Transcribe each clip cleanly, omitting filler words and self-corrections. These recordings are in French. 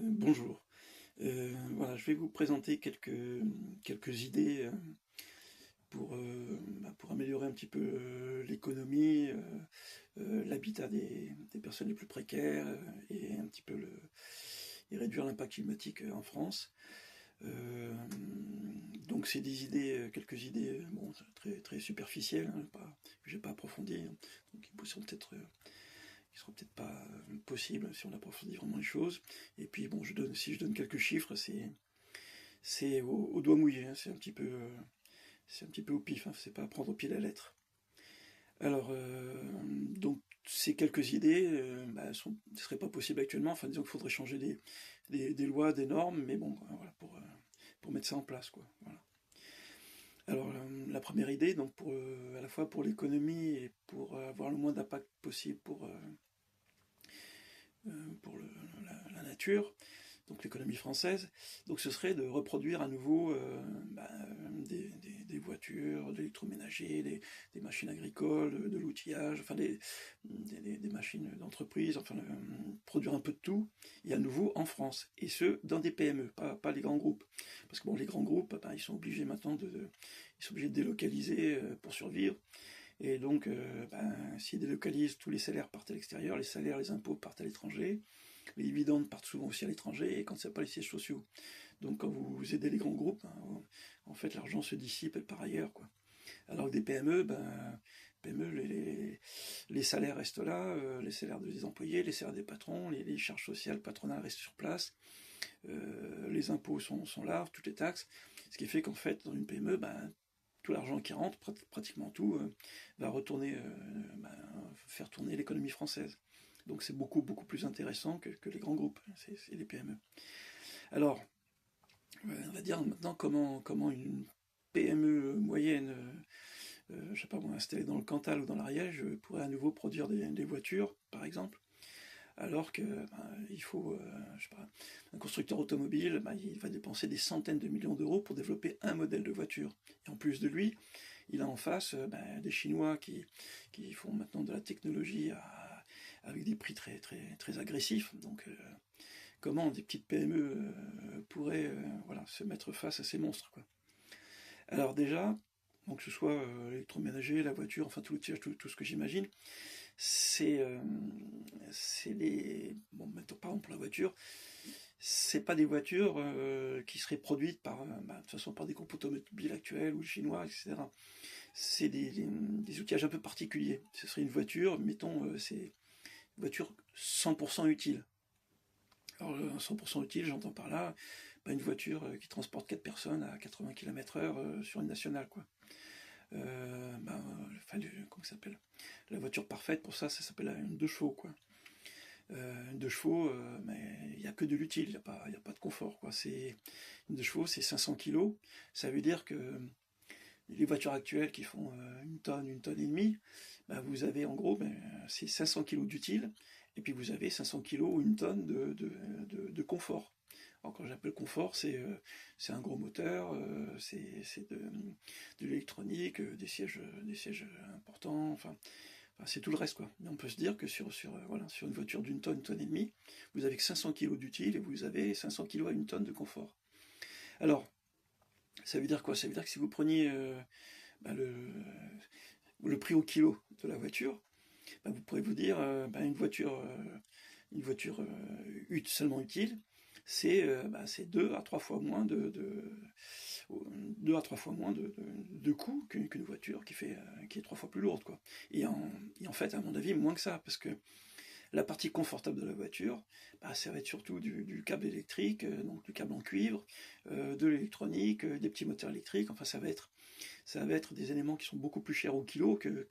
Bonjour. Voilà, je vais vous présenter quelques idées pour améliorer un petit peu l'économie, l'habitat des personnes les plus précaires et un petit peu et réduire l'impact climatique en France. Euh, donc c'est des idées, quelques idées bon, très superficielles, hein, que j'ai pas approfondies, hein, donc qui seront peut-être pas possibles si on approfondit vraiment les choses. Et puis bon, si je donne quelques chiffres, c'est au doigt mouillé, hein, c'est un petit peu au pif, hein, c'est pas à prendre au pied de la lettre. Alors, donc ces quelques idées, ne seraient pas possibles actuellement. Enfin, disons qu'il faudrait changer des lois, des normes, mais bon, voilà, pour mettre ça en place, quoi. Voilà. Alors, la première idée, donc à la fois pour l'économie et pour avoir le moins d'impact possible pour la nature, donc l'économie française, donc ce serait de reproduire à nouveau des voitures, de l'électroménager, des machines agricoles, de l'outillage, enfin des machines d'entreprise, enfin produire un peu de tout, et à nouveau en France, et ce, dans des PME, pas les grands groupes. Parce que bon, les grands groupes, ils sont obligés maintenant ils sont obligés de délocaliser pour survivre, et donc, s'ils délocalisent, tous les salaires partent à l'extérieur, les salaires, les impôts partent à l'étranger, les dividendes partent souvent aussi à l'étranger, et quand c'est pas les sièges sociaux. Donc quand vous aidez les grands groupes, en fait l'argent se dissipe par ailleurs, quoi. Alors que des PME, les salaires restent là, les salaires des employés, les salaires des patrons, les charges sociales patronales restent sur place, les impôts sont là, toutes les taxes, ce qui fait qu'en fait dans une PME, tout l'argent qui rentre, pratiquement tout, va retourner, faire tourner l'économie française. Donc c'est beaucoup plus intéressant que les grands groupes, c'est les PME. Alors, on va dire maintenant comment une PME moyenne, je sais pas moi, installée dans le Cantal ou dans l'Ariège, pourrait à nouveau produire des voitures, par exemple, alors que il faut, je sais pas, un constructeur automobile, il va dépenser des centaines de millions d'euros pour développer un modèle de voiture. Et en plus de lui, il a en face des Chinois qui font maintenant de la technologie avec des prix très agressifs. Donc, comment des petites PME pourraient voilà, se mettre face à ces monstres, quoi. Alors déjà, donc que ce soit l'électroménager, la voiture, enfin tout ce que j'imagine, c'est bon, maintenant, par exemple pour la voiture, c'est pas des voitures qui seraient produites de toute façon par des groupes automobiles actuels ou chinois, etc. C'est des outillages un peu particuliers. Ce serait une voiture, mettons, c'est une voiture 100% utile. Alors 100% utile, j'entends par là une voiture qui transporte 4 personnes à 80 km/h sur une nationale, quoi. Comment ça s'appelle, la voiture parfaite pour ça s'appelle une 2 chevaux, quoi. Une 2 chevaux, mais il n'y a que de l'utile, il y a pas de confort, quoi. Une 2 chevaux, c'est 500 kilos. Ça veut dire que les voitures actuelles qui font une tonne et demie, vous avez en gros, c'est 500 kilos d'utile, et puis vous avez 500 kilos ou une tonne de confort. Alors quand j'appelle confort, c'est un gros moteur, c'est de l'électronique, des sièges importants, enfin, c'est tout le reste, quoi. Mais on peut se dire que voilà, sur une voiture d'une tonne et demie, vous avez que 500 kg d'utile et vous avez 500 kg à une tonne de confort. Alors, ça veut dire quoi? Ça veut dire que si vous preniez bah, le prix au kilo de la voiture, vous pourrez vous dire une voiture seulement utile, c'est 2 à 3 fois moins de coûts qu'une voiture qui est 3 fois plus lourde, quoi. Et en fait, à mon avis, moins que ça, parce que la partie confortable de la voiture, ça va être surtout du câble électrique, donc du câble en cuivre, de l'électronique, des petits moteurs électriques, enfin ça va être des éléments qui sont beaucoup plus chers au kilo que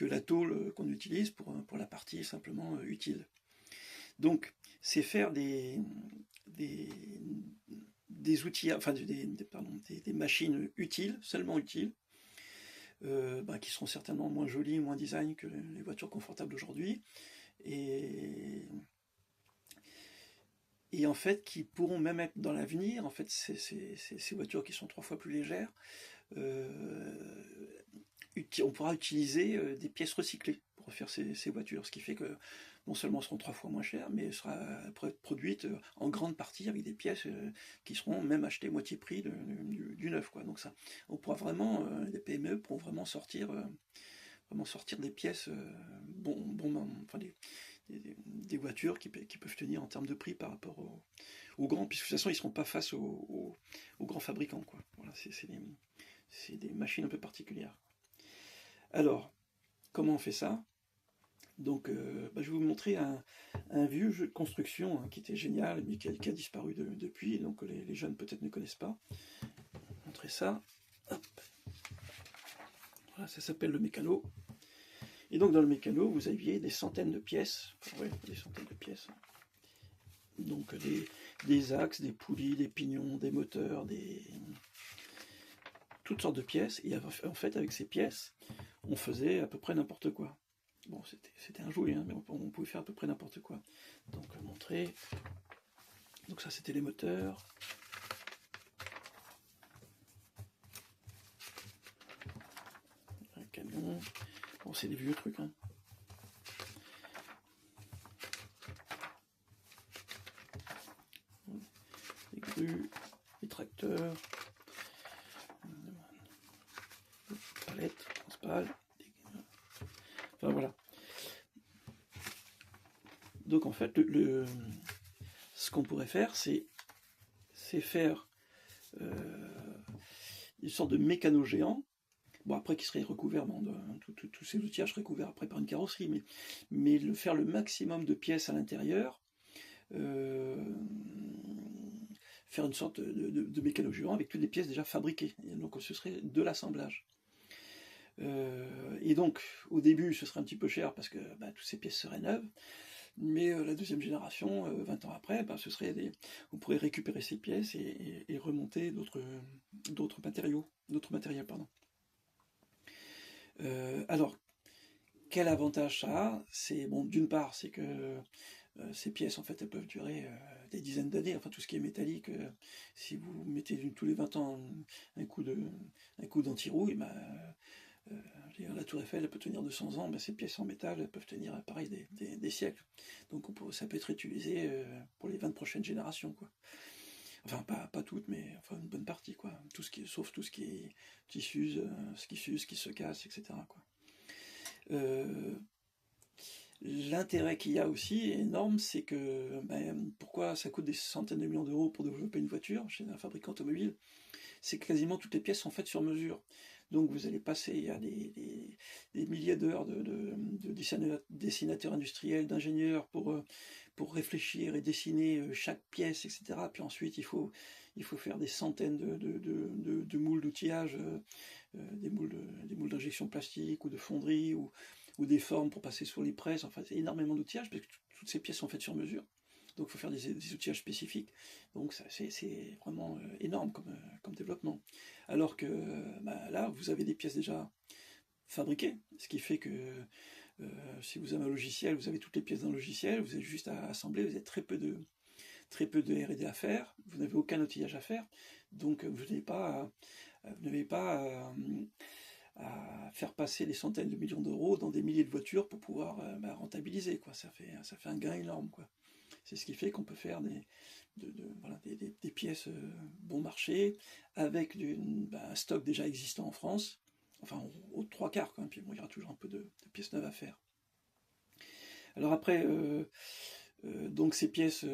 la tôle qu'on utilise pour la partie simplement utile. Donc, c'est faire des, des outils, enfin des machines utiles, seulement utiles, qui seront certainement moins jolies, moins design que les voitures confortables d'aujourd'hui, et, et en fait qui pourront même être dans l'avenir, en fait ces voitures qui sont 3 fois plus légères, on pourra utiliser des pièces recyclées pour faire ces voitures, ce qui fait que non seulement seront 3 fois moins chères, mais sera produite en grande partie avec des pièces qui seront même achetées moitié prix du neuf, quoi. Donc ça, on pourra vraiment, les PME pourront vraiment sortir des pièces enfin des voitures qui peuvent tenir en termes de prix par rapport aux grands, puisque de toute façon ils ne seront pas face aux grands fabricants, quoi. Voilà, c'est des machines un peu particulières. Alors, comment on fait ça? Donc, je vais vous montrer un vieux jeu de construction qui était génial, mais qui a disparu depuis, donc les jeunes peut-être ne connaissent pas. Je vais vous montrer ça. Hop. Voilà, ça s'appelle le mécano. Et donc dans le mécano, vous aviez des centaines de pièces, des centaines de pièces. Donc des axes, des poulies, des pignons, des moteurs, toutes sortes de pièces. Et en fait, avec ces pièces, on faisait à peu près n'importe quoi. Bon, c'était un jouet, mais on pouvait faire à peu près n'importe quoi. Donc, montrer. Donc ça, c'était les moteurs. Un camion. Bon, c'est des vieux trucs, hein. Les grues, les tracteurs, les palettes, transpales. Enfin, voilà. Donc, en fait, ce qu'on pourrait faire, c'est faire une sorte de mécano géant. Bon, après, qui serait recouvert, tous ces outillages seraient couverts après par une carrosserie, mais faire le maximum de pièces à l'intérieur, faire une sorte de mécano géant avec toutes les pièces déjà fabriquées. Et donc, ce serait de l'assemblage. Et donc, au début, ce serait un petit peu cher parce que toutes ces pièces seraient neuves. Mais la deuxième génération, 20 ans après, on pourrait récupérer ces pièces et remonter d'autres matériels, pardon. Alors, quel avantage ça a? C'est bon, d'une part, c'est que ces pièces, en fait, elles peuvent durer des dizaines d'années. Enfin, tout ce qui est métallique, si vous mettez tous les 20 ans un coup d'anti-rouille, la tour Eiffel, elle peut tenir 200 ans, ces pièces en métal, elles peuvent tenir, pareil, des siècles. Donc ça peut être utilisé pour les 20 prochaines générations, quoi. Enfin, pas toutes, mais enfin une bonne partie, quoi. Sauf tout ce qui est tissus, ce qui s'use, qui se casse, etc., quoi. L'intérêt qu'il y a aussi est énorme, c'est que pourquoi ça coûte des centaines de millions d'euros pour développer une voiture chez un fabricant automobile? C'est que quasiment toutes les pièces sont faites sur mesure. Donc vous allez passer à des milliers d'heures de dessinateurs industriels, d'ingénieurs pour réfléchir et dessiner chaque pièce, etc. Puis ensuite, il faut faire des centaines de moules d'outillage, des moules d'injection plastique ou de fonderie ou des formes pour passer sur les presses. Enfin, c'est énormément d'outillage parce que toutes ces pièces sont faites sur mesure. Donc il faut faire des outillages spécifiques. Donc c'est vraiment énorme comme développement. Alors que là, vous avez des pièces déjà fabriquées, ce qui fait que si vous avez un logiciel, vous avez toutes les pièces d'un logiciel, vous avez juste à assembler, vous avez très peu de R&D à faire, vous n'avez aucun outillage à faire, donc vous n'avez pas à faire passer des centaines de millions d'euros dans des milliers de voitures pour pouvoir rentabiliser, quoi. Ça fait un gain énorme, quoi. C'est ce qui fait qu'on peut faire des pièces bon marché avec un stock déjà existant en France, enfin aux 3/4, quoi. Puis bon, il y aura toujours un peu de pièces neuves à faire. Alors après, donc ces pièces,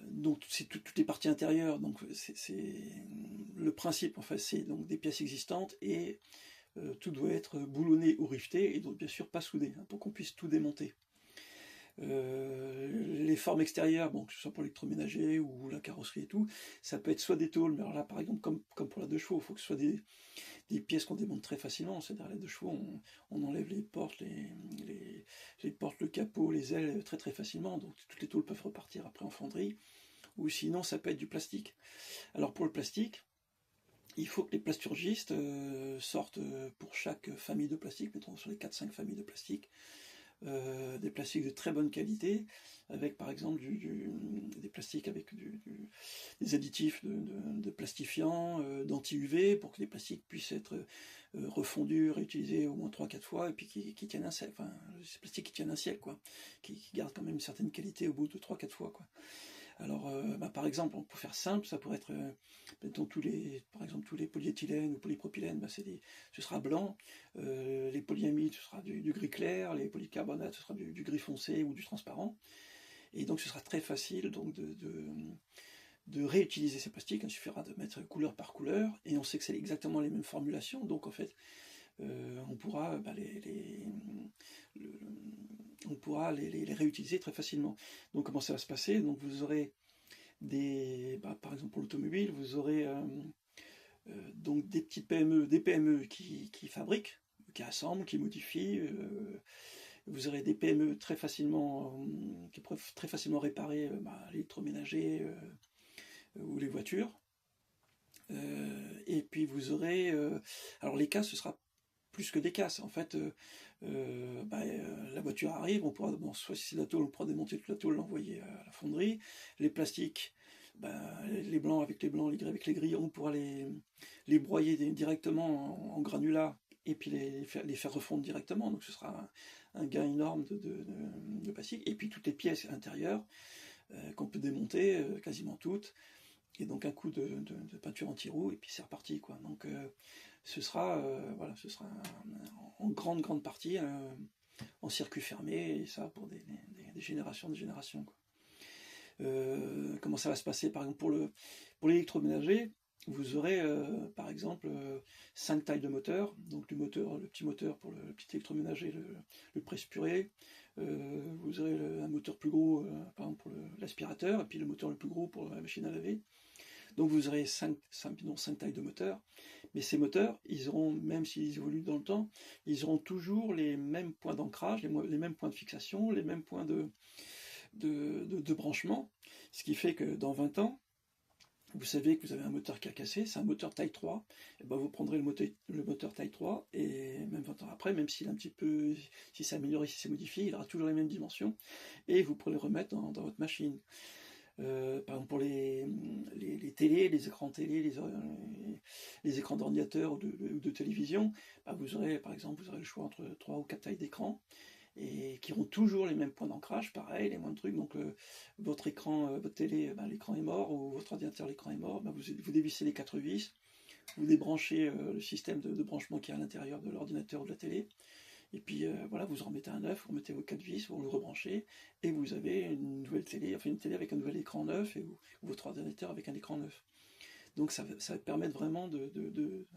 donc c'est toutes les parties intérieures, donc c'est le principe, en fait, c'est donc des pièces existantes et tout doit être boulonné ou rifté et donc bien sûr pas soudé, pour qu'on puisse tout démonter. Les formes extérieures, que ce soit pour l'électroménager ou la carrosserie et tout, ça peut être soit des tôles, mais alors là par exemple comme pour la 2 chevaux, il faut que ce soit des pièces qu'on démonte très facilement. C'est-à-dire la 2 chevaux, on enlève les portes, les portes, le capot, les ailes très très facilement, donc toutes les tôles peuvent repartir après en fonderie, ou sinon ça peut être du plastique. Alors pour le plastique, il faut que les plasturgistes sortent pour chaque famille de plastique, mettons sur les 4-5 familles de plastique, des plastiques de très bonne qualité, avec par exemple des plastiques avec des additifs de plastifiants, d'anti-UV, pour que les plastiques puissent être refondus, réutilisés au moins 3-4 fois, et puis qui tiennent un siècle, enfin, ces plastiques qui tiennent un siècle, quoi, qui gardent quand même une certaine qualité au bout de 3-4 fois, quoi. Alors, par exemple, pour faire simple, ça pourrait être, par exemple, tous les polyéthylènes ou polypropylènes, ce sera blanc, les polyamides, ce sera du gris clair, les polycarbonates, ce sera du gris foncé ou du transparent, et donc ce sera très facile donc, de réutiliser ces plastiques. Il suffira de mettre couleur par couleur, et on sait que c'est exactement les mêmes formulations, donc en fait, on pourra on pourra les réutiliser très facilement. Donc comment ça va se passer? Donc vous aurez par exemple pour l'automobile, vous aurez donc des petites PME, des PME qui fabriquent, qui assemblent, qui modifient. Vous aurez des PME très facilement, qui peuvent très facilement réparer l'électroménager ou les voitures. Et puis vous aurez, alors les casses, ce sera plus que des casses. En fait, la voiture arrive, on pourra, soit si c'est la tôle, on pourra démonter toute la tôle, l'envoyer à la fonderie. Les plastiques, les blancs avec les blancs, les gris avec les gris, on pourra les broyer directement en granulats, et puis les faire refondre directement. Donc ce sera un gain énorme de plastique. Et puis toutes les pièces intérieures qu'on peut démonter, quasiment toutes. Et donc un coup de peinture anti-roue, et puis c'est reparti, quoi. Donc ce sera en grande partie en circuit fermé, et ça pour des générations, quoi. Comment ça va se passer? Par exemple, pour l'électroménager, vous aurez par exemple 5 tailles de moteur. Donc le petit moteur pour le petit électroménager, le presse-purée. Vous aurez un moteur plus gros, par exemple pour l'aspirateur, et puis le moteur le plus gros pour la machine à laver. Donc vous aurez 5 tailles de moteurs, mais ces moteurs, ils auront, même s'ils évoluent dans le temps, ils auront toujours les mêmes points d'ancrage, les mêmes points de fixation, les mêmes points de branchement, ce qui fait que dans 20 ans, vous savez que vous avez un moteur qui a cassé, c'est un moteur taille 3, et ben vous prendrez le moteur taille 3, et même 20 ans après, même s'il est un petit peu, si c'est amélioré, si c'est modifié, il aura toujours les mêmes dimensions, et vous pourrez le remettre dans votre machine. Par exemple pour les télés, les écrans télé, les écrans d'ordinateur ou de télévision, vous aurez par exemple le choix entre 3 ou 4 tailles d'écran, et qui auront toujours les mêmes points d'ancrage, pareil, les mêmes trucs. Donc votre écran, votre télé, l'écran est mort, ou votre ordinateur, l'écran est mort, vous dévissez les 4 vis, vous débranchez le système de branchement qui est à l'intérieur de l'ordinateur ou de la télé, et puis voilà, vous en remettez un neuf, vous remettez vos 4 vis, vous le rebranchez, et vous avez une nouvelle télé, enfin une télé avec un nouvel écran neuf, ou votre ordinateur avec un écran neuf. Donc ça va permettre vraiment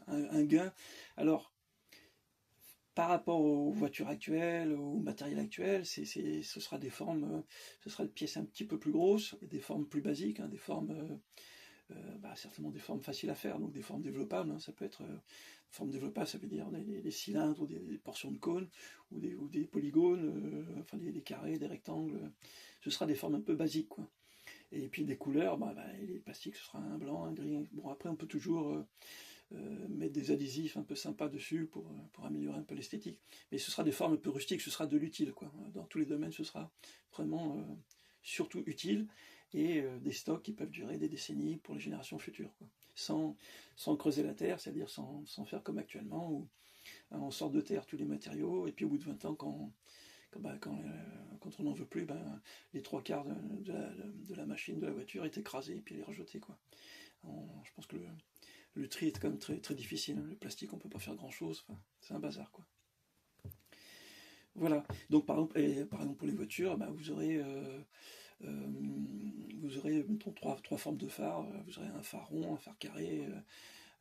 un gain. Alors, par rapport aux voitures actuelles, au matériel actuel, ce sera des formes, ce sera des pièces un petit peu plus grosses, des formes plus basiques, des formes, certainement des formes faciles à faire, donc des formes développables. Ça peut être formes développables, ça veut dire des cylindres ou des portions de cônes, ou des polygones, enfin des carrés, des rectangles. Ce sera des formes un peu basiques, quoi. Et puis des couleurs, les plastiques, ce sera un blanc, un gris. Bon, après on peut toujours mettre des adhésifs un peu sympas dessus pour améliorer un peu l'esthétique. Mais ce sera des formes un peu rustiques, ce sera de l'utile, quoi. Dans tous les domaines, ce sera vraiment surtout utile, et des stocks qui peuvent durer des décennies pour les générations futures, quoi. Sans creuser la terre, c'est-à-dire sans faire comme actuellement, où on sort de terre tous les matériaux, et puis au bout de 20 ans, quand on n'en veut plus, les 3/4 de la machine, de la voiture est écrasée, et puis elle est rejetée, quoi. Je pense que le tri est quand même très, très difficile. Le plastique, on peut pas faire grand-chose. Enfin, c'est un bazar, quoi. Voilà. Donc, par exemple pour les voitures, vous aurez mettons, trois formes de phares. Vous aurez un phare rond, un phare carré,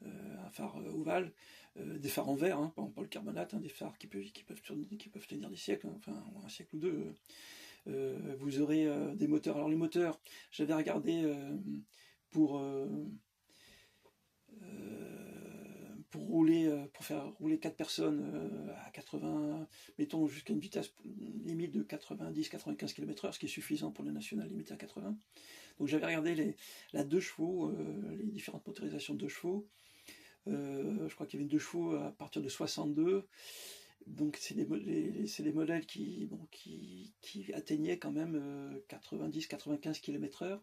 un phare ovale, des phares en verre, pas le carbonate, des phares qui peuvent tenir des siècles, enfin un siècle ou deux. Vous aurez des moteurs. Alors les moteurs, j'avais regardé pour faire rouler 4 personnes à 80, mettons jusqu'à une vitesse limite de 90-95 km/h, ce qui est suffisant pour le national limité à 80. Donc j'avais regardé la 2 chevaux, les différentes motorisations de 2 chevaux. Je crois qu'il y avait une 2 chevaux à partir de 62, Donc c'est des modèles qui atteignaient quand même 90-95 km/h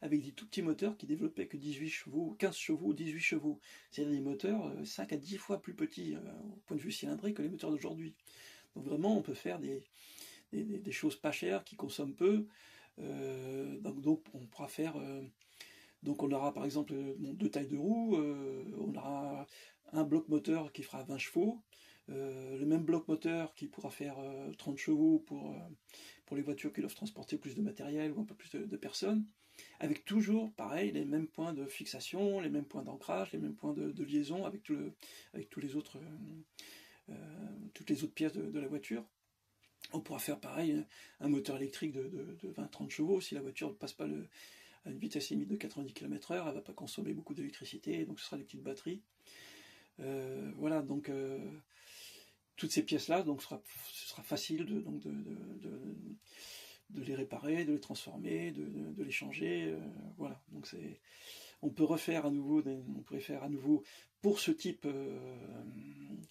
avec des tout petits moteurs qui développaient que 18 chevaux, 15 chevaux, 18 chevaux. C'est-à-dire des moteurs 5 à 10 fois plus petits au point de vue cylindrique que les moteurs d'aujourd'hui. Donc vraiment on peut faire des choses pas chères qui consomment peu. Donc on pourra faire... donc on aura par exemple deux tailles de roues, on aura un bloc moteur qui fera 20 chevaux, le même bloc moteur qui pourra faire 30 chevaux pour les voitures qui doivent transporter plus de matériel ou un peu plus de personnes, avec toujours, pareil, les mêmes points de fixation, les mêmes points d'ancrage, les mêmes points de liaison avec, tous les autres, toutes les autres pièces de la voiture. On pourra faire pareil, un moteur électrique de 20-30 chevaux, si la voiture ne passe pas à une vitesse limite de 90 km/h, elle ne va pas consommer beaucoup d'électricité, donc ce sera des petites batteries. Voilà, donc toutes ces pièces-là, donc ce sera facile de les réparer, de les transformer, de les changer. Voilà, donc on peut refaire à nouveau, on pourrait faire à nouveau pour ce type,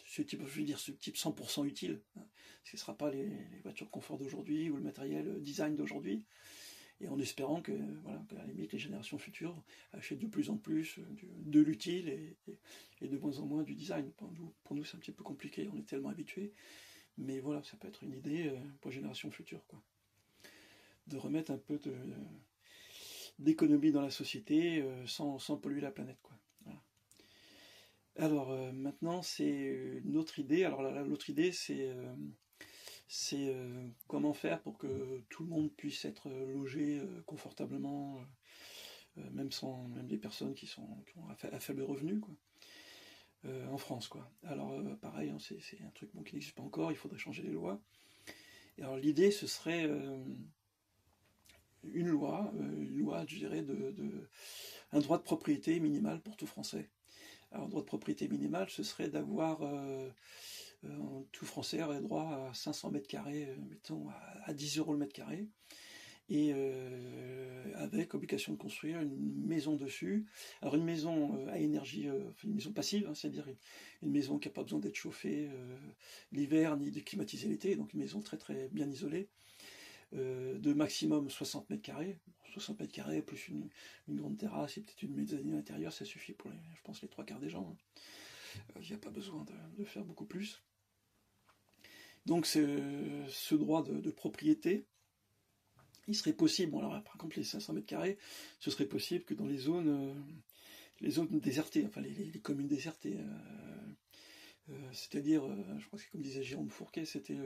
je veux dire, ce type 100% utile. Hein, ce ne sera pas les voitures de confort d'aujourd'hui ou le matériel design d'aujourd'hui. Et en espérant que, voilà, qu'à la limite, les générations futures achètent de plus en plus de l'utile et de moins en moins du design. Pour nous, c'est un petit peu compliqué, on est tellement habitués. Mais voilà, ça peut être une idée pour les générations futures, quoi. De remettre un peu d'économie dans la société sans polluer la planète, quoi. Voilà. Alors maintenant, c'est une autre idée. Alors l'autre idée, c'est comment faire pour que tout le monde puisse être logé confortablement, même des personnes qui ont à faible revenu, quoi, en France, quoi. Alors pareil, hein, c'est un truc qui n'existe pas encore, il faudrait changer les lois. Et alors l'idée, ce serait une loi, je dirais, un droit de propriété minimal pour tout Français. Alors, droit de propriété minimal, ce serait d'avoir... tout Français aurait droit à 500 mètres carrés, mettons, à 10 € le mètre carré, et avec obligation de construire une maison dessus. Alors une maison à énergie, une maison passive, hein, c'est-à-dire une maison qui n'a pas besoin d'être chauffée l'hiver ni de climatiser l'été, donc une maison très très bien isolée, de maximum 60 mètres carrés. 60 mètres carrés plus une grande terrasse et peut-être une mezzanine à l'intérieur, ça suffit pour, je pense, les 3/4 des gens. Il n'y a pas besoin de faire beaucoup plus. Donc ce droit de propriété, il serait possible, bon alors par contre les 500 mètres carrés, ce serait possible que dans les zones désertées, enfin les communes désertées, c'est-à-dire, je crois que comme disait Jérôme Fourquet, c'était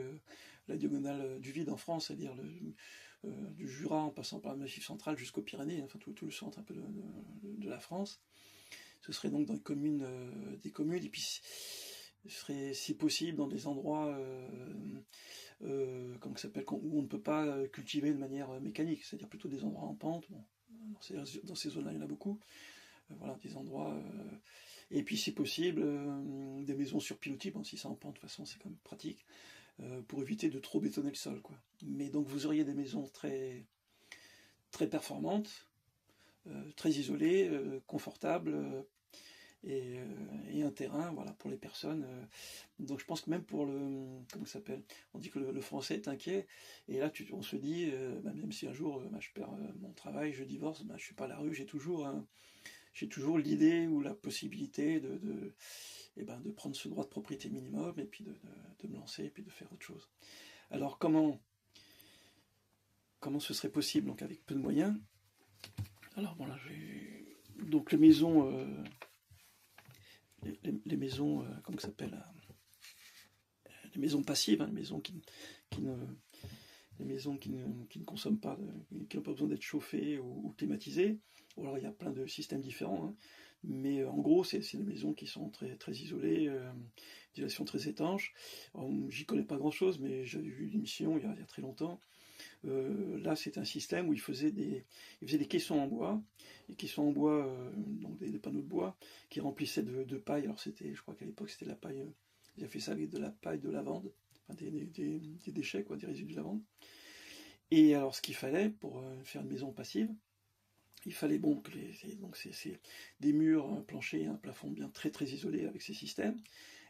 la diagonale du vide en France, c'est-à-dire du Jura en passant par le Massif central jusqu'aux Pyrénées, enfin tout le centre un peu de la France. Ce serait donc dans des communes, et puis ce serait si possible dans des endroits comment ça s'appelle, où on ne peut pas cultiver de manière mécanique, c'est-à-dire plutôt des endroits en pente. Bon, dans ces zones-là, il y en a beaucoup. Voilà, des endroits. Et puis, si possible, des maisons sur pilotis. Bon, si c'est en pente, de toute façon, c'est quand même pratique, pour éviter de trop bétonner le sol, quoi. Mais donc, vous auriez des maisons très, très performantes, très isolées, confortables, et un terrain, voilà, pour les personnes. Donc je pense que même pour comment ça s'appelle, on dit que le français est inquiet, et là on se dit, même si un jour je perds mon travail, je divorce, je suis pas à la rue, j'ai toujours l'idée ou la possibilité de prendre ce droit de propriété minimum, et puis de me lancer, et puis de faire autre chose. Alors comment ce serait possible, donc avec peu de moyens? Alors bon là, donc les maisons... les maisons, comment ça s'appelle, les maisons passives, hein, les maisons qui ne consomment pas, qui n'ont pas besoin d'être chauffées ou climatisées. Bon, alors il y a plein de systèmes différents, hein, mais en gros c'est des maisons qui sont très, très isolées, d'isolation très étanche. J'y connais pas grand chose, mais j'avais vu une émission il y a très longtemps. Là, c'est un système où ils faisaient des caissons en bois, donc des panneaux de bois, qui remplissaient de paille. Alors je crois qu'à l'époque c'était de la paille, ils avaient fait ça avec de la paille de lavande, enfin des déchets, quoi, des résidus de lavande. Et alors ce qu'il fallait pour faire une maison passive, il fallait c'est des murs, un plancher, un plafond bien très très isolé avec ces systèmes.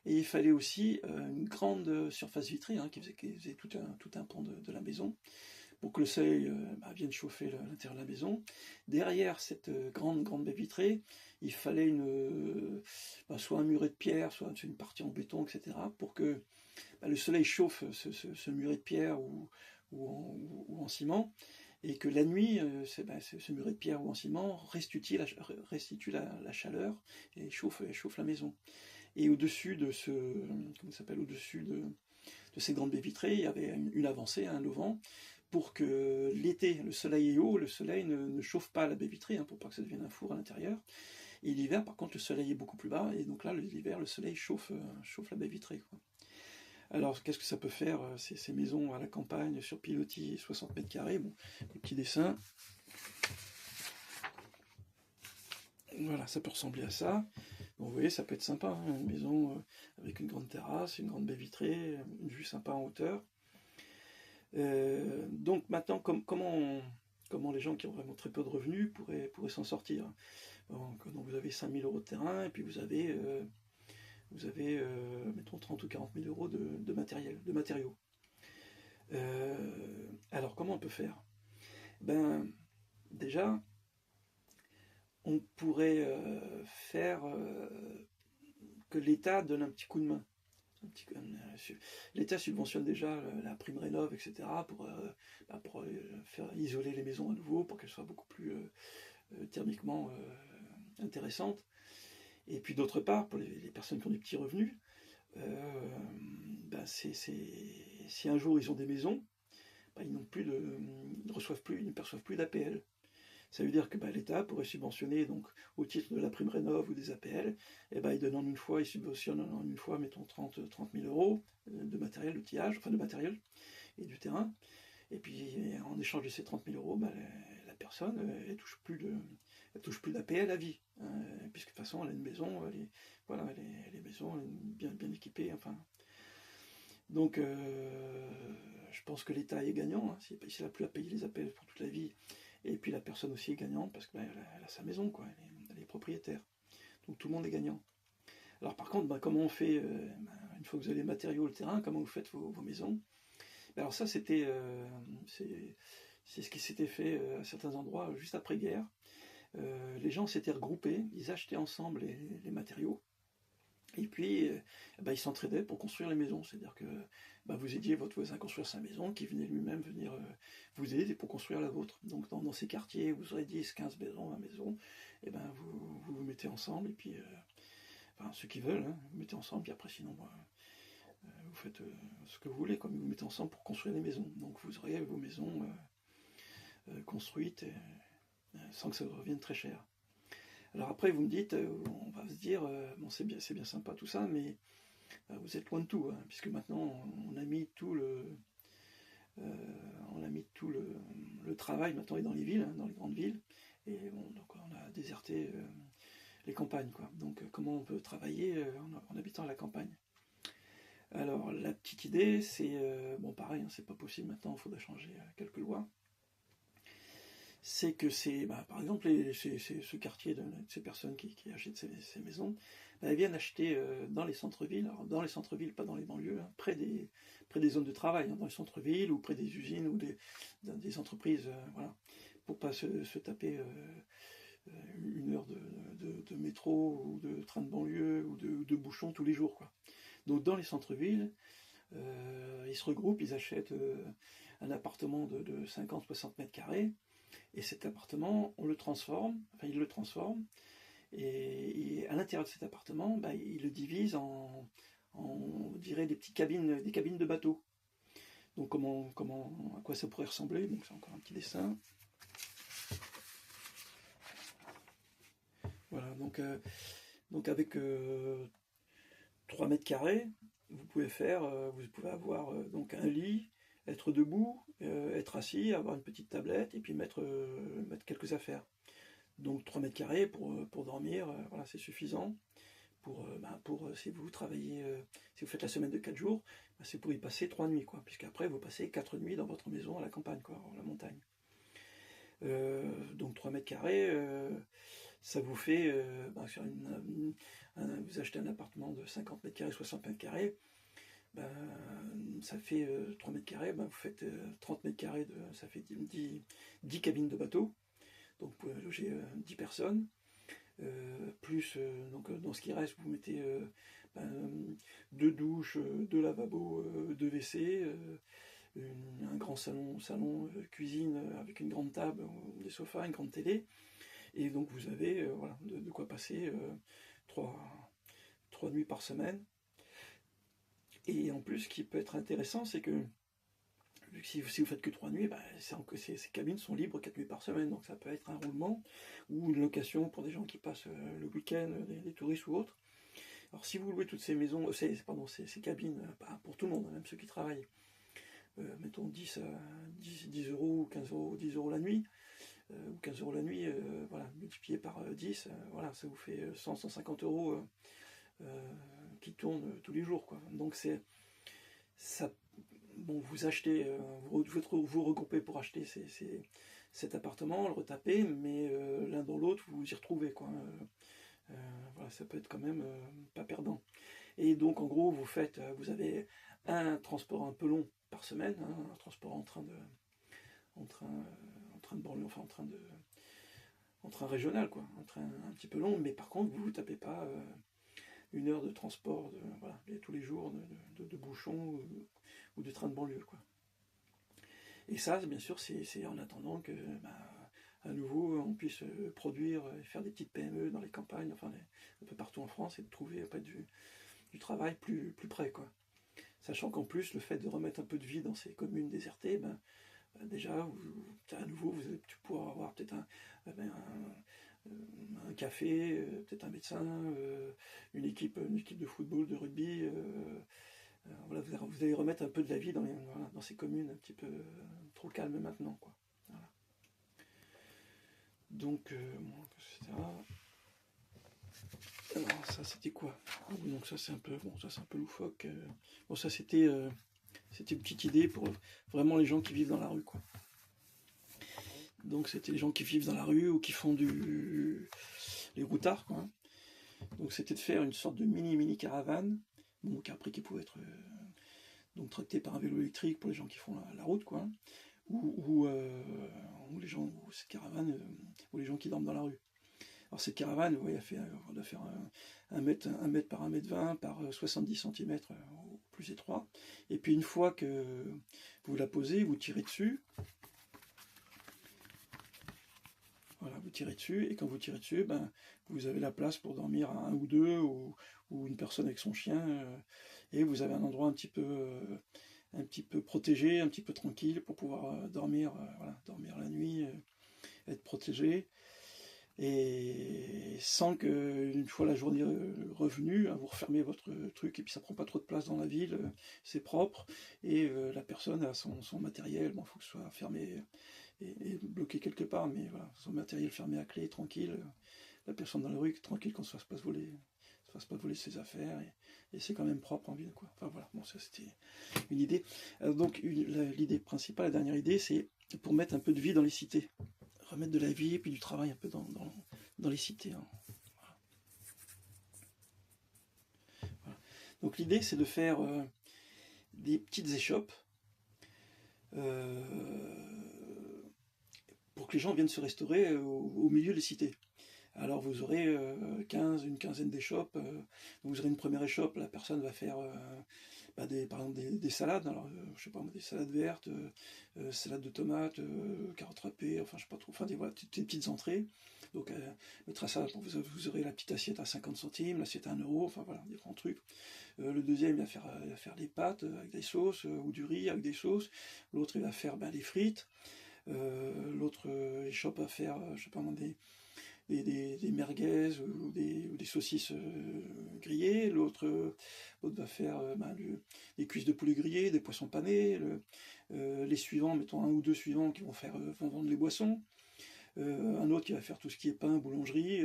Et il fallait aussi une grande surface vitrée qui faisait tout un pan de la maison, pour que le soleil vienne chauffer l'intérieur de la maison. Derrière cette grande baie vitrée, il fallait soit un muret de pierre, soit une partie en béton, etc., pour que le soleil chauffe ce muret de pierre ou en ciment, et que la nuit, ce muret de pierre ou en ciment restitue la chaleur et chauffe la maison. Et au-dessus de au-dessus de ces grandes baies vitrées, il y avait une avancée, un auvent, pour que l'été, le soleil est haut, le soleil ne chauffe pas la baie vitrée, pour pas que ça devienne un four à l'intérieur. Et l'hiver, par contre, le soleil est beaucoup plus bas, et donc là, l'hiver, le soleil chauffe la baie vitrée, quoi. Alors, qu'est-ce que ça peut faire, ces maisons à la campagne, sur pilotis, 60 mètres carrés, bon, les petits dessins. Voilà, ça peut ressembler à ça. Bon, vous voyez, ça peut être sympa, une maison avec une grande terrasse, une grande baie vitrée, une vue sympa en hauteur. Donc maintenant, comment les gens qui ont vraiment très peu de revenus pourraient s'en sortir? Donc vous avez 5 000 € de terrain, et puis vous avez mettons 30 ou 40 000 € de matériaux. Alors comment on peut faire? Déjà, on pourrait faire que l'État donne un petit coup de main. L'État subventionne déjà la prime rénov', etc., pour faire isoler les maisons à nouveau, pour qu'elles soient beaucoup plus thermiquement intéressantes. Et puis d'autre part, pour les personnes qui ont des petits revenus, si un jour ils ont des maisons, ils ne perçoivent plus d'APL. Ça veut dire que l'État pourrait subventionner, donc, au titre de la prime rénov' ou des APL, il subventionne en une fois, mettons 30 000 € de matériel d'outillage, de matériel et du terrain. Et puis en échange de ces 30 000 €, la personne elle touche plus d'APL à vie, puisque de toute façon elle a une maison, les maisons bien équipées, enfin. Donc je pense que l'État est gagnant, s'il n'a plus à payer les APL pour toute la vie. Et puis la personne aussi est gagnante, parce qu'elle a sa maison, quoi. Elle est propriétaire. Donc tout le monde est gagnant. Alors par contre, comment on fait, une fois que vous avez les matériaux, le terrain, comment vous faites vos maisons? Alors ça, c'est ce qui s'était fait à certains endroits juste après-guerre. Les gens s'étaient regroupés, ils achetaient ensemble les matériaux, et puis ils s'entraidaient pour construire les maisons. C'est-à-dire que vous aidiez votre voisin à construire sa maison, qui venait lui-même venir vous aider pour construire la vôtre. Donc dans ces quartiers, vous aurez 10, 15 maisons, 20 maisons, et vous mettez ensemble, et puis ceux qui veulent, vous mettez ensemble, puis après sinon vous faites ce que vous voulez, mais vous mettez ensemble pour construire les maisons. Donc vous aurez vos maisons construites sans que ça vous revienne très cher. Alors après, vous me dites, on va se dire, c'est bien sympa tout ça, mais vous êtes loin de tout, puisque maintenant on a mis tout le travail maintenant est dans les villes, dans les grandes villes, et donc on a déserté les campagnes, quoi. Donc comment on peut travailler en habitant à la campagne? Alors la petite idée, c'est pareil, c'est pas possible maintenant, il faudrait changer quelques lois. C'est que par exemple, ce quartier de ces personnes qui achètent ces maisons, elles viennent acheter dans les centres-villes, alors dans les centres-villes, pas dans les banlieues, près des zones de travail, dans les centres-villes, ou près des usines, ou des entreprises, pour pas se taper une heure de métro, ou de train de banlieue, ou de bouchons tous les jours, quoi. Donc dans les centres-villes, ils se regroupent, ils achètent un appartement de 50-60 mètres carrés, et cet appartement, ils le transforment, et à l'intérieur de cet appartement, ils le divisent en on dirait des cabines de bateau. Donc à quoi ça pourrait ressembler? Donc c'est encore un petit dessin. Voilà, donc avec 3 mètres carrés, vous pouvez avoir donc un lit, être debout, être assis, avoir une petite tablette, et puis mettre quelques affaires. Donc 3 mètres carrés pour dormir, c'est suffisant. Pour si vous travaillez, si vous faites la semaine de 4 jours, c'est pour y passer 3 nuits, quoi, puisqu'après vous passez 4 nuits dans votre maison à la campagne, quoi, à la montagne. Donc 3 mètres carrés, Ça vous fait, sur vous achetez un appartement de 50 mètres carrés, 60 mètres carrés, ça fait 3 mètres carrés, vous faites 30 mètres carrés, ça fait 10 cabines de bateau, donc vous pouvez loger 10 personnes, plus donc dans ce qui reste, vous mettez 2 douches, 2 lavabos, 2 WC, un grand salon cuisine avec une grande table, des sofas, une grande télé, et donc vous avez voilà, de quoi passer 3 nuits par semaine. Et en plus, ce qui peut être intéressant, c'est que si vous faites que 3 nuits, ces cabines sont libres 4 nuits par semaine, donc ça peut être un roulement ou une location pour des gens qui passent le week-end, des touristes ou autres. Alors si vous louez toutes ces maisons, ces cabines, pour tout le monde, même ceux qui travaillent, mettons 10 euros, 15 euros, 10 euros la nuit, ou 15 euros la nuit, voilà, multiplié par 10, voilà, ça vous fait 100-150 euros qui tournent tous les jours, quoi. Donc c'est ça. Bon, vous achetez, vous regroupez pour acheter cet appartement, le retaper, mais l'un dans l'autre, vous vous y retrouvez, quoi. Voilà, ça peut être quand même pas perdant. Et donc, en gros, vous avez un transport un peu long par semaine, hein, un transport en train de banlieue, enfin en train régional, quoi, un train un petit peu long, mais par contre, vous ne tapez pas 1 heure de transport voilà, tous les jours de bouchons ou de train de banlieue, quoi. Et ça, bien sûr, c'est en attendant que, à nouveau, on puisse produire et faire des petites PME dans les campagnes, enfin un peu partout en France, et de trouver du travail plus près, quoi. Sachant qu'en plus, le fait de remettre un peu de vie dans ces communes désertées, déjà, à nouveau, vous allez pouvoir avoir peut-être un café, peut-être un médecin, une équipe de football, de rugby. Voilà, vous allez remettre un peu de la vie dans ces communes un petit peu trop calmes maintenant, quoi. Voilà. Donc, alors, ça c'était quoi? Donc ça c'est un peu loufoque. Bon, ça c'était une petite idée pour vraiment les gens qui vivent dans la rue, quoi. Donc c'était les gens qui vivent dans la rue ou qui font les routards, quoi. Donc c'était de faire une sorte de mini caravane, donc après qui pouvait être donc tractée par un vélo électrique pour les gens qui font la route, quoi. Ou les gens, cette caravane, ou les gens qui dorment dans la rue. Alors cette caravane, on doit faire 1 mètre par 1,20 m par 70 cm au plus étroit. Et puis une fois que vous la posez, vous tirez dessus. Voilà, vous tirez dessus, et quand vous tirez dessus, vous avez la place pour dormir à 1 ou 2, ou une personne avec son chien, et vous avez un endroit un petit peu protégé, un petit peu tranquille, pour pouvoir dormir la nuit, être protégé, et sans que, une fois la journée revenue, vous refermez votre truc, et puis ça prend pas trop de place dans la ville, c'est propre, et la personne a son matériel, il faut que ce soit fermé et bloqué quelque part, mais voilà, son matériel fermé à clé, tranquille, la personne dans la rue, tranquille, qu'on ne se fasse pas voler ses affaires, et c'est quand même propre en ville, quoi. Enfin voilà, bon, ça c'était une idée. Donc l'idée principale, la dernière idée, c'est pour mettre un peu de vie dans les cités, remettre de la vie et puis du travail un peu dans les cités, hein. Voilà. Voilà. Donc l'idée, c'est de faire des petites échoppes pour que les gens viennent se restaurer au milieu des cités. Alors vous aurez une quinzaine d'échoppes, vous aurez une première échoppe, la personne va faire par exemple des salades, alors je sais pas, des salades vertes, salade de tomates, carottes râpées, enfin je sais pas trop, enfin voilà, des petites entrées. Donc mettra ça, vous aurez la petite assiette à 50 centimes, l'assiette à 1 euro, enfin voilà, des grands trucs. Le deuxième, il va faire des pâtes avec des sauces, ou du riz avec des sauces. L'autre, il va faire des frites. L'autre échoppe à faire, je sais pas, des merguez ou des saucisses grillées. L'autre va faire des cuisses de poulet grillées, des poissons panés. Les suivants, mettons 1 ou 2 suivants qui vont vendre les boissons. Un autre qui va faire tout ce qui est pain, boulangerie.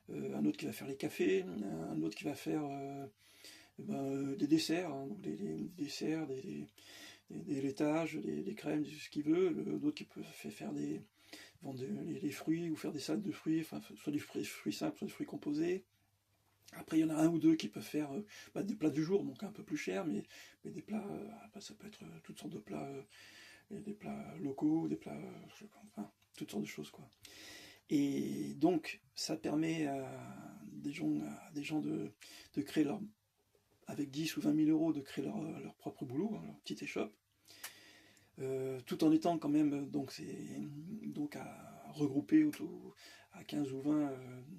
Un autre qui va faire les cafés. Un autre qui va faire des desserts, hein, donc des desserts, des laitages, des crèmes, ce qu'il veut. D'autres qui peut faire vendre les fruits ou faire des salades de fruits, enfin, soit des fruits simples, soit des fruits composés. Après, il y en a un ou deux qui peuvent faire des plats du jour, donc un peu plus cher, mais des plats, ça peut être toutes sortes de plats, des plats locaux, des plats, enfin, toutes sortes de choses, quoi. Et donc, ça permet à des gens de créer avec 10 ou 20 000 euros, de créer leur propre boulot, hein, leur petite échoppe, tout en étant quand même, donc à regrouper à 15 ou 20,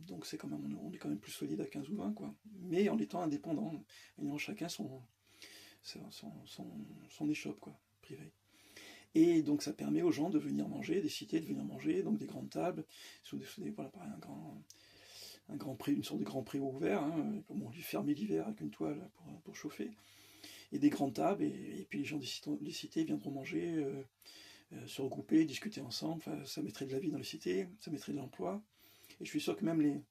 donc c'est quand même, on est quand même plus solide à 15 ou 20, quoi, mais en étant indépendant, ayant chacun son échoppe, quoi, privée. Et donc ça permet aux gens de venir manger, des cités de venir manger, donc des grandes tables, voilà, pareil, un grand pré, une sorte de grand préau ouvert, hein, fermé l'hiver avec une toile pour chauffer, et des grandes tables, et puis les gens des cités viendront manger, se regrouper, discuter ensemble. Enfin, ça mettrait de la vie dans les cités, ça mettrait de l'emploi, et je suis sûr que même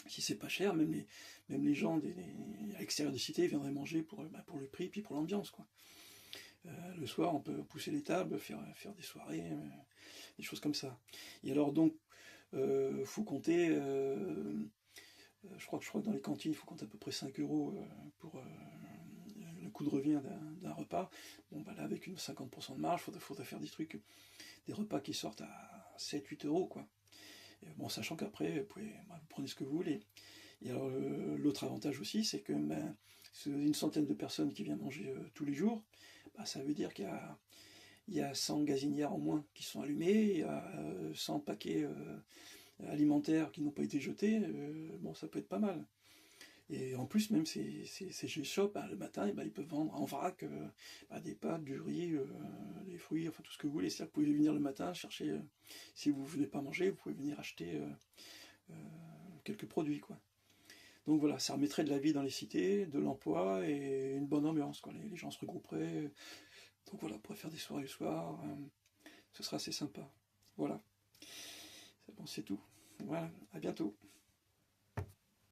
si c'est pas cher, même les gens à l'extérieur des cités viendraient manger pour le prix, puis pour l'ambiance, quoi. Le soir, on peut pousser les tables, faire des soirées, des choses comme ça. Et alors donc, faut compter, je crois que dans les cantines, il faut compter à peu près 5 euros pour le coût de revient d'un repas. Bon, là, avec une 50% de marge, il faudrait faire des repas qui sortent à 7-8 euros, quoi. Et bon, sachant qu'après, vous prenez ce que vous voulez. Et alors, l'autre avantage aussi, c'est que si vous avez une centaine de personnes qui viennent manger tous les jours, ça veut dire qu'il y a 100 gazinières en moins qui sont allumées, il y a 100 paquets alimentaires qui n'ont pas été jetés, bon, ça peut être pas mal. Et en plus, même ces G-Shop, le matin, ils peuvent vendre en vrac des pâtes, du riz, des fruits, enfin tout ce que vous voulez. C'est-à-dire que vous pouvez venir le matin chercher, si vous ne voulez pas manger, vous pouvez venir acheter quelques produits, quoi. Donc voilà, ça remettrait de la vie dans les cités, de l'emploi et une bonne ambiance, quoi. Les gens se regrouperaient. Donc voilà, on pourrait faire des soirées le soir. Ce sera assez sympa. Voilà. Bon, c'est tout. Voilà, à bientôt.